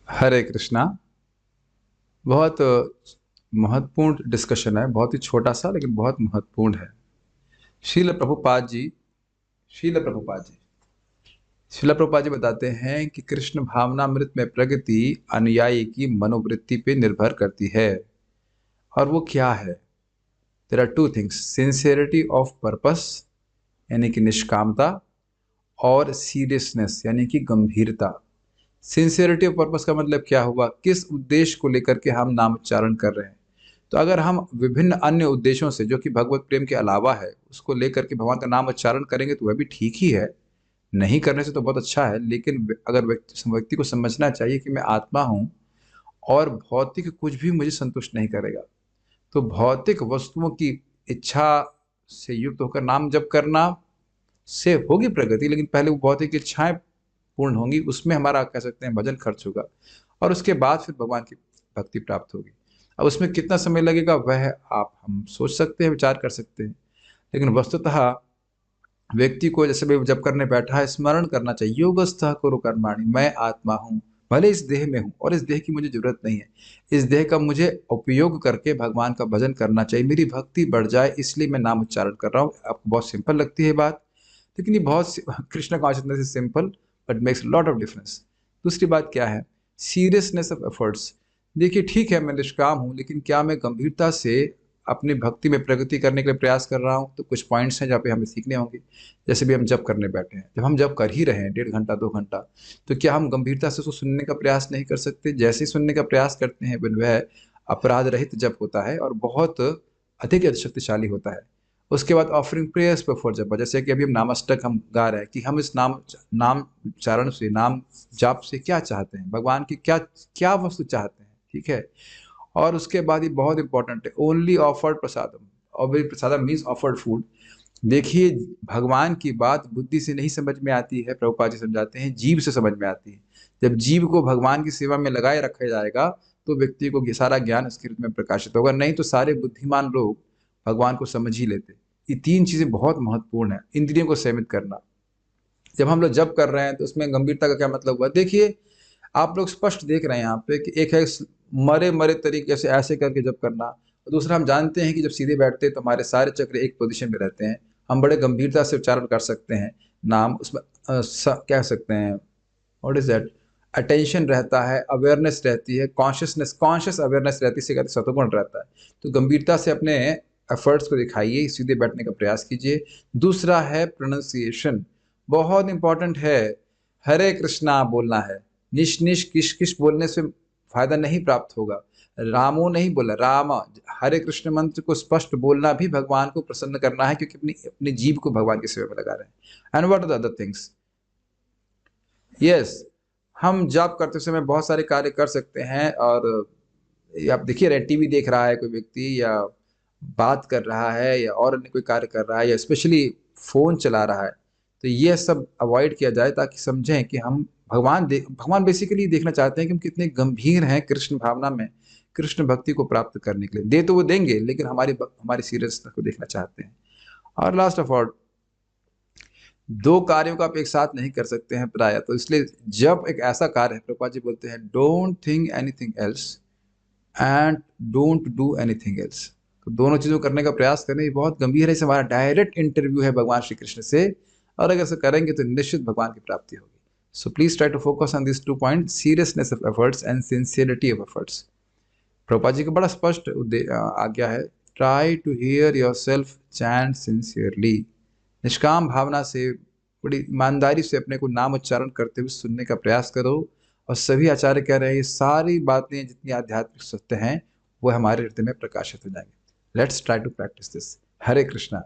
हरे कृष्णा। बहुत महत्वपूर्ण डिस्कशन है, बहुत ही छोटा सा लेकिन बहुत महत्वपूर्ण है। शील प्रभुपाद जी शील प्रभुपाद जी शील प्रभुपाद जी बताते हैं कि कृष्ण भावनामृत में प्रगति अनुयायी की मनोवृत्ति पे निर्भर करती है। और वो क्या है? There are two things, sincerity of purpose यानी कि निष्कामता, और सीरियसनेस यानी कि गंभीरता। सिंसियरिटी ऑफ पर्पस का मतलब क्या हुआ? किस उद्देश्य को लेकर के हम नाम उच्चारण कर रहे हैं। तो अगर हम विभिन्न अन्य उद्देश्यों से, जो कि भगवत प्रेम के अलावा है, उसको लेकर के भगवान का नाम उच्चारण करेंगे तो वह भी ठीक ही है। नहीं करने से तो बहुत अच्छा है, लेकिन अगर व्यक्ति को समझना चाहिए कि मैं आत्मा हूँ और भौतिक कुछ भी मुझे संतुष्ट नहीं करेगा। तो भौतिक वस्तुओं की इच्छा से युक्त होकर नाम जप करना से होगी प्रगति, लेकिन पहले वो भौतिक इच्छाएं पूर्ण होंगी, उसमें हमारा कह सकते हैं भजन खर्च होगा, और उसके बाद फिर भगवान की भक्ति प्राप्त होगी। अब उसमें कितना समय लगेगा वह आप हम सोच सकते हैं, विचार कर सकते हैं। लेकिन वस्तुतः व्यक्ति को जैसे भी जब करने बैठा है स्मरण करना चाहिए, योगस्थः कुरु कर्माणि, मैं आत्मा हूँ, भले इस देह में हूँ और इस देह की मुझे जरूरत नहीं है। इस देह का मुझे उपयोग करके भगवान का भजन करना चाहिए, मेरी भक्ति बढ़ जाए, इसलिए मैं नाम उच्चारण कर रहा हूँ। आपको बहुत सिंपल लगती है बात, लेकिन ये बहुत Krishna consciousness is simple but makes lot of difference. दूसरी बात क्या है? Seriousness of efforts. देखिए ठीक है, मैं निष्काम हूँ, लेकिन क्या मैं गंभीरता से अपनी भक्ति में प्रगति करने के लिए प्रयास कर रहा हूँ? तो कुछ पॉइंट्स हैं जहाँ पे हमें सीखने होंगे। जैसे भी हम जब करने बैठे हैं, जब हम जब कर ही रहे हैं 1.5 घंटा 2 घंटा, तो क्या हम गंभीरता से उसको सुनने का प्रयास नहीं कर सकते? जैसे ही सुनने का प्रयास करते हैं वह अपराध रहित जब होता है और बहुत अधिक शक्तिशाली होता है। उसके बाद ऑफरिंग प्रेयर्स बिफोर जप, जैसे कि अभी हम नामअष्टक हम गा रहे हैं कि हम इस नाम नाम उच्चारण से, नाम जाप से क्या चाहते हैं, भगवान की क्या क्या वस्तु चाहते हैं, ठीक है। और उसके बाद ये बहुत इंपॉर्टेंट है, ओनली ऑफर्ड प्रसादम। और प्रसादम मीन्स ऑफर्ड फूड। देखिए, भगवान की बात बुद्धि से नहीं समझ में आती है, प्रभुपाद जी समझाते हैं जीव से समझ में आती है। जब जीव को भगवान की सेवा में लगाए रखा जाएगा तो व्यक्ति को ये सारा ज्ञान उसके रूप में प्रकाशित होगा, नहीं तो सारे बुद्धिमान लोग भगवान को समझ ही लेते। ये 3 चीजें बहुत महत्वपूर्ण है। इंद्रियों को सीमित करना, जब हम लोग जप कर रहे हैं तो उसमें गंभीरता का क्या मतलब हुआ? देखिए, आप लोग स्पष्ट देख रहे हैं यहाँ पे कि एक है मरे मरे तरीके से ऐसे करके जप करना, और दूसरा हम जानते हैं कि जब सीधे बैठते हैं तो हमारे सारे चक्र एक पोजीशन में रहते हैं, हम बड़े गंभीरता से उच्चारण कर सकते हैं नाम। उसमें कह सकते हैं व्हाट इज दैट, अटेंशन रहता है, अवेयरनेस रहती है, कॉन्शियसनेस, कॉन्शियस अवेयरनेस रहती है, इसे कहते हैं सत्वगुण रहता है। तो गंभीरता से अपने एफर्ट्स को दिखाइए, सीधे बैठने का प्रयास कीजिए। दूसरा है प्रोनाउंसिएशन, बहुत इंपॉर्टेंट है। हरे कृष्णा बोलना है, निश निश किश किश बोलने से फायदा नहीं प्राप्त होगा। रामो नहीं बोला, राम। हरे कृष्ण मंत्र को स्पष्ट बोलना भी भगवान को प्रसन्न करना है, क्योंकि अपनी अपने जीव को भगवान की सेवा में लगा रहे हैं। And what are the other things? Yes, हम जॉब करते समय बहुत सारे कार्य कर सकते हैं। और ये आप देखिए रहे, टीवी देख रहा है कोई व्यक्ति, या बात कर रहा है, या और अन्य कोई कार्य कर रहा है, या स्पेशली फोन चला रहा है, तो ये सब अवॉइड किया जाए ताकि समझें कि हम भगवान बेसिकली देखना चाहते हैं कि हम कितने गंभीर हैं कृष्ण भावना में, कृष्ण भक्ति को प्राप्त करने के लिए। दे तो वो देंगे, लेकिन हमारी सीरियसनेस को देखना चाहते हैं। और लास्ट ऑफ ऑल, 2 कार्यों को आप एक साथ नहीं कर सकते हैं प्राय, तो इसलिए जब एक ऐसा कार्य है, प्रभुपाद जी बोलते हैं don't think anything else and don't do anything else. तो दोनों चीजों को करने का प्रयास करें, ये बहुत गंभीर है, इसे हमारा डायरेक्ट इंटरव्यू है भगवान श्री कृष्ण से। और अगर ऐसा करेंगे तो निश्चित भगवान की प्राप्ति होगी। So please try to focus on this 2 point, seriousness of efforts and sincerity of efforts. Prabhupada ji का बड़ा स्पष्ट आज्ञा है, try to hear yourself chant sincerely. निष्काम भावना से, बड़ी ईमानदारी से अपने को नाम उच्चारण करते हुए सुनने का प्रयास करो। और सभी आचार्य कह रहे हैं ये सारी बातें जितनी आध्यात्मिक सत्य हैं वो हमारे हृदय में प्रकाशित हो जाएंगे। Let's try to practice this. Hare Krishna.